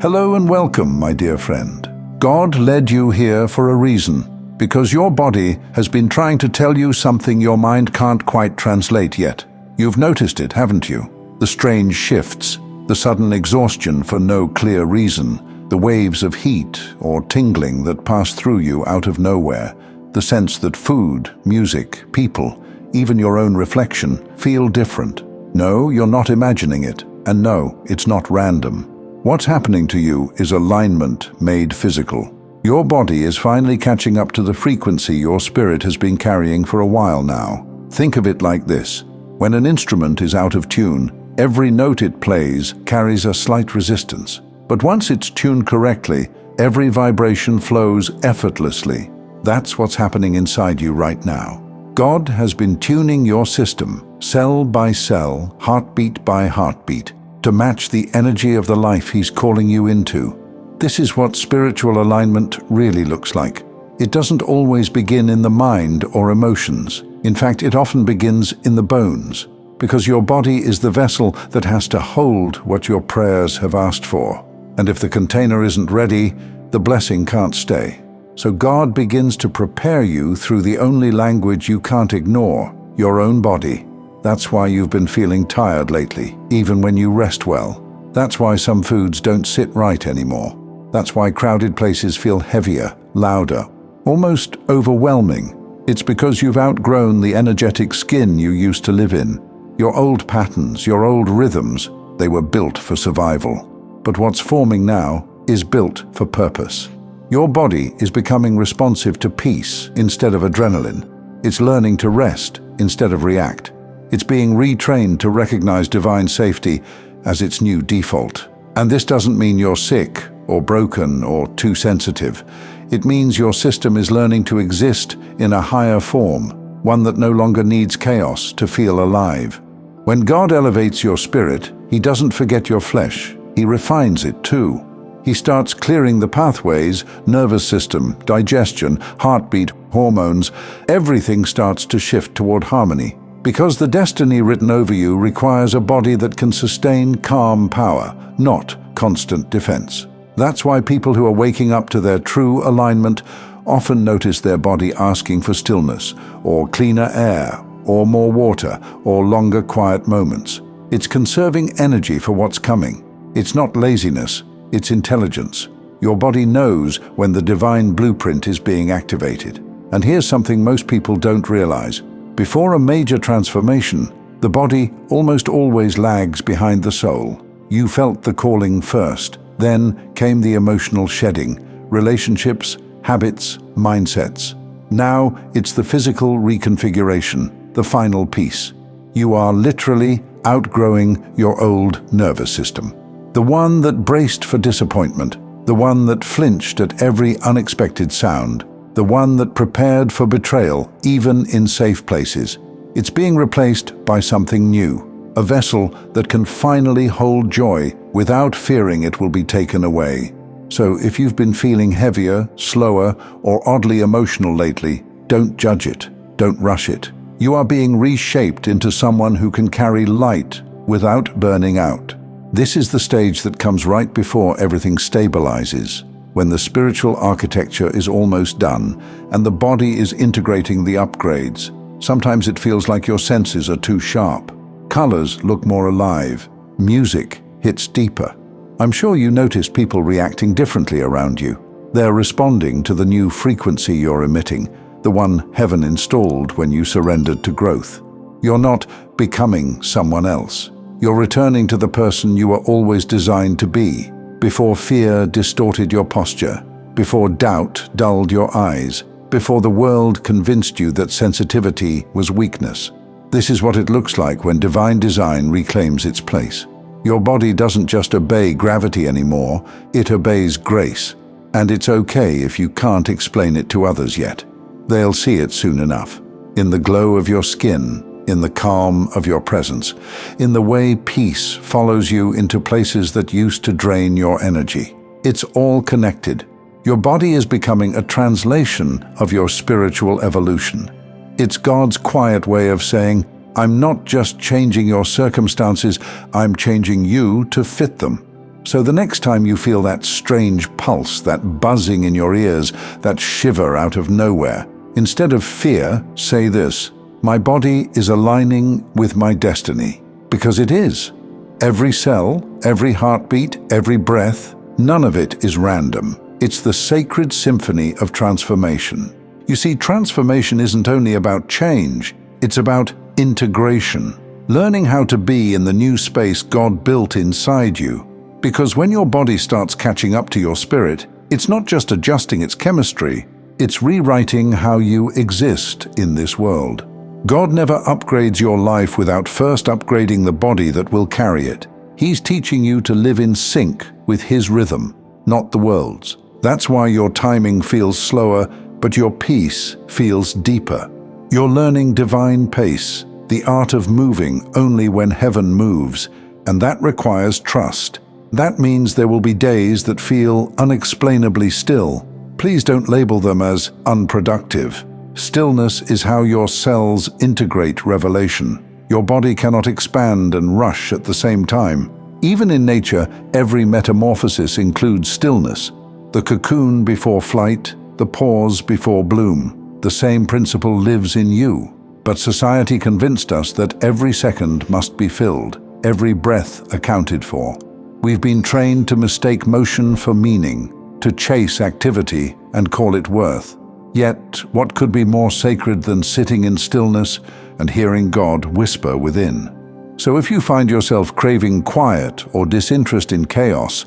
Hello and welcome, my dear friend. God led you here for a reason, because your body has been trying to tell you something your mind can't quite translate yet. You've noticed it, haven't you? The strange shifts, the sudden exhaustion for no clear reason, the waves of heat or tingling that pass through you out of nowhere, the sense that food, music, people, even your own reflection feel different. No, you're not imagining it, and no, it's not random. What's happening to you is alignment made physical. Your body is finally catching up to the frequency your spirit has been carrying for a while now. Think of it like this. When an instrument is out of tune, every note it plays carries a slight resistance. But once it's tuned correctly, every vibration flows effortlessly. That's what's happening inside you right now. God has been tuning your system, cell by cell, heartbeat by heartbeat, to match the energy of the life He's calling you into. This is what spiritual alignment really looks like. It doesn't always begin in the mind or emotions. In fact, it often begins in the bones, because your body is the vessel that has to hold what your prayers have asked for. And if the container isn't ready, the blessing can't stay. So God begins to prepare you through the only language you can't ignore, your own body. That's why you've been feeling tired lately, even when you rest well. That's why some foods don't sit right anymore. That's why crowded places feel heavier, louder, almost overwhelming. It's because you've outgrown the energetic skin you used to live in. Your old patterns, your old rhythms, they were built for survival. But what's forming now is built for purpose. Your body is becoming responsive to peace instead of adrenaline. It's learning to rest instead of react. It's being retrained to recognize divine safety as its new default. And this doesn't mean you're sick or broken or too sensitive. It means your system is learning to exist in a higher form, one that no longer needs chaos to feel alive. When God elevates your spirit, He doesn't forget your flesh. He refines it too. He starts clearing the pathways, nervous system, digestion, heartbeat, hormones. Everything starts to shift toward harmony. Because the destiny written over you requires a body that can sustain calm power, not constant defense. That's why people who are waking up to their true alignment often notice their body asking for stillness, or cleaner air, or more water, or longer quiet moments. It's conserving energy for what's coming. It's not laziness. It's intelligence. Your body knows when the divine blueprint is being activated. And here's something most people don't realize. Before a major transformation, the body almost always lags behind the soul. You felt the calling first, then came the emotional shedding, relationships, habits, mindsets. Now it's the physical reconfiguration, the final piece. You are literally outgrowing your old nervous system. The one that braced for disappointment, the one that flinched at every unexpected sound, the one that prepared for betrayal, even in safe places. It's being replaced by something new, a vessel that can finally hold joy without fearing it will be taken away. So if you've been feeling heavier, slower, or oddly emotional lately, don't judge it, don't rush it. You are being reshaped into someone who can carry light without burning out. This is the stage that comes right before everything stabilizes, when the spiritual architecture is almost done and the body is integrating the upgrades. Sometimes it feels like your senses are too sharp. Colors look more alive. Music hits deeper. I'm sure you notice people reacting differently around you. They're responding to the new frequency you're emitting, the one heaven installed when you surrendered to growth. You're not becoming someone else. You're returning to the person you were always designed to be, before fear distorted your posture, before doubt dulled your eyes, before the world convinced you that sensitivity was weakness. This is what it looks like when divine design reclaims its place. Your body doesn't just obey gravity anymore, it obeys grace. And it's okay if you can't explain it to others yet. They'll see it soon enough. In the glow of your skin, in the calm of your presence, in the way peace follows you into places that used to drain your energy. It's all connected. Your body is becoming a translation of your spiritual evolution. It's God's quiet way of saying, I'm not just changing your circumstances, I'm changing you to fit them. So the next time you feel that strange pulse, that buzzing in your ears, that shiver out of nowhere, instead of fear, say this: my body is aligning with my destiny. Because it is. Every cell, every heartbeat, every breath, none of it is random. It's the sacred symphony of transformation. You see, transformation isn't only about change, it's about integration. Learning how to be in the new space God built inside you. Because when your body starts catching up to your spirit, it's not just adjusting its chemistry, it's rewriting how you exist in this world. God never upgrades your life without first upgrading the body that will carry it. He's teaching you to live in sync with His rhythm, not the world's. That's why your timing feels slower, but your peace feels deeper. You're learning divine pace, the art of moving only when heaven moves, and that requires trust. That means there will be days that feel unexplainably still. Please don't label them as unproductive. Stillness is how your cells integrate revelation. Your body cannot expand and rush at the same time. Even in nature, every metamorphosis includes stillness. The cocoon before flight, the pause before bloom. The same principle lives in you. But society convinced us that every second must be filled, every breath accounted for. We've been trained to mistake motion for meaning, to chase activity and call it worth. Yet, what could be more sacred than sitting in stillness and hearing God whisper within? So if you find yourself craving quiet or disinterest in chaos,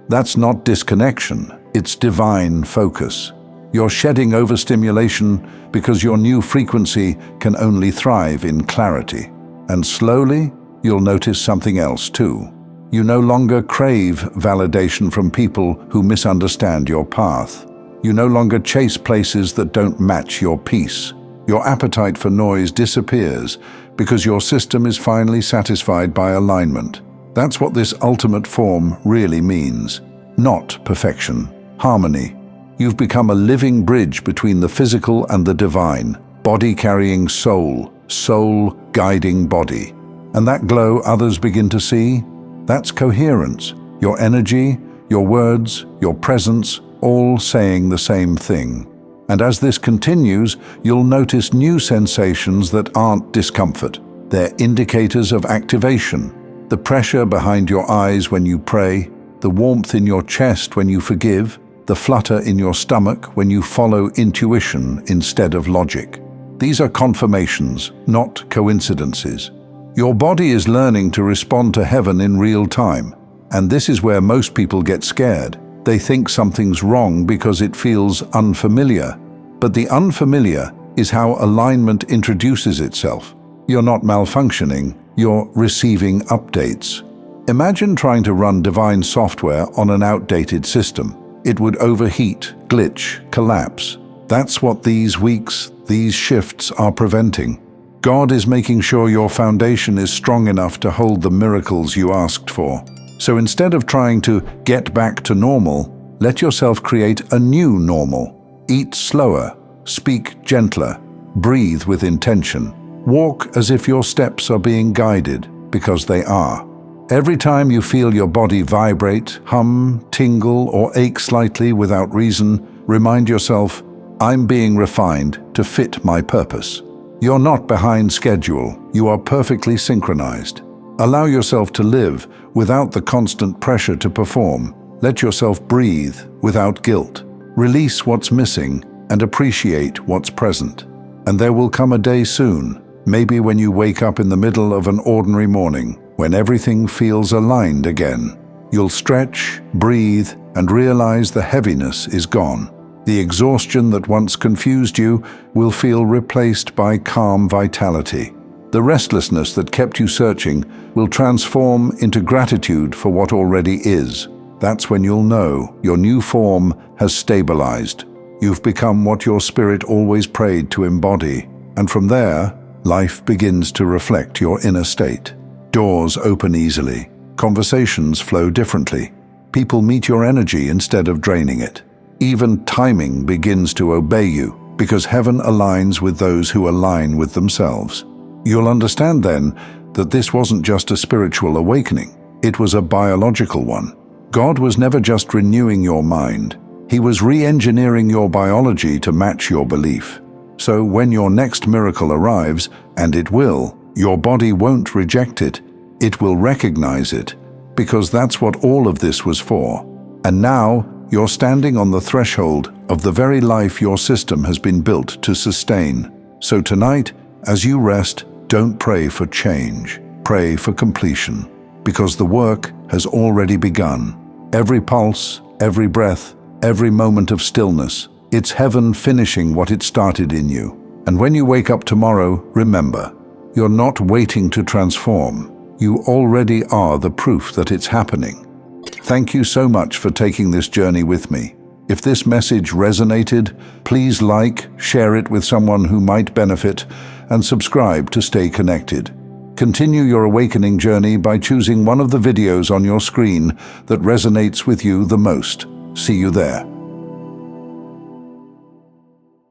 that's not disconnection, it's divine focus. You're shedding overstimulation because your new frequency can only thrive in clarity. And slowly, you'll notice something else too. You no longer crave validation from people who misunderstand your path. You no longer chase places that don't match your peace. Your appetite for noise disappears because your system is finally satisfied by alignment. That's what this ultimate form really means. Not perfection, harmony. You've become a living bridge between the physical and the divine, body carrying soul, soul guiding body. And that glow others begin to see? That's coherence. Your energy, your words, your presence, all saying the same thing. And as this continues, you'll notice new sensations that aren't discomfort. They're indicators of activation. The pressure behind your eyes when you pray, the warmth in your chest when you forgive, the flutter in your stomach when you follow intuition instead of logic. These are confirmations, not coincidences. Your body is learning to respond to heaven in real time, and this is where most people get scared. They think something's wrong because it feels unfamiliar. But the unfamiliar is how alignment introduces itself. You're not malfunctioning, you're receiving updates. Imagine trying to run divine software on an outdated system. It would overheat, glitch, collapse. That's what these weeks, these shifts are preventing. God is making sure your foundation is strong enough to hold the miracles you asked for. So instead of trying to get back to normal, let yourself create a new normal. Eat slower, speak gentler, breathe with intention. Walk as if your steps are being guided, because they are. Every time you feel your body vibrate, hum, tingle, or ache slightly without reason, remind yourself, I'm being refined to fit my purpose. You're not behind schedule, you are perfectly synchronized. Allow yourself to live without the constant pressure to perform. Let yourself breathe without guilt. Release what's missing and appreciate what's present. And there will come a day soon, maybe when you wake up in the middle of an ordinary morning, when everything feels aligned again. You'll stretch, breathe, and realize the heaviness is gone. The exhaustion that once confused you will feel replaced by calm vitality. The restlessness that kept you searching will transform into gratitude for what already is. That's when you'll know your new form has stabilized. You've become what your spirit always prayed to embody. And from there, life begins to reflect your inner state. Doors open easily. Conversations flow differently. People meet your energy instead of draining it. Even timing begins to obey you, because heaven aligns with those who align with themselves. You'll understand then that this wasn't just a spiritual awakening, it was a biological one. God was never just renewing your mind. He was re-engineering your biology to match your belief. So when your next miracle arrives, and it will, your body won't reject it. It will recognize it, because that's what all of this was for. And now, you're standing on the threshold of the very life your system has been built to sustain. So tonight, as you rest, don't pray for change. Pray for completion, because the work has already begun. Every pulse, every breath, every moment of stillness, it's heaven finishing what it started in you. And when you wake up tomorrow, remember, you're not waiting to transform. You already are the proof that it's happening. Thank you so much for taking this journey with me. If this message resonated, please like, share it with someone who might benefit, and subscribe to stay connected. Continue your awakening journey by choosing one of the videos on your screen that resonates with you the most. See you there.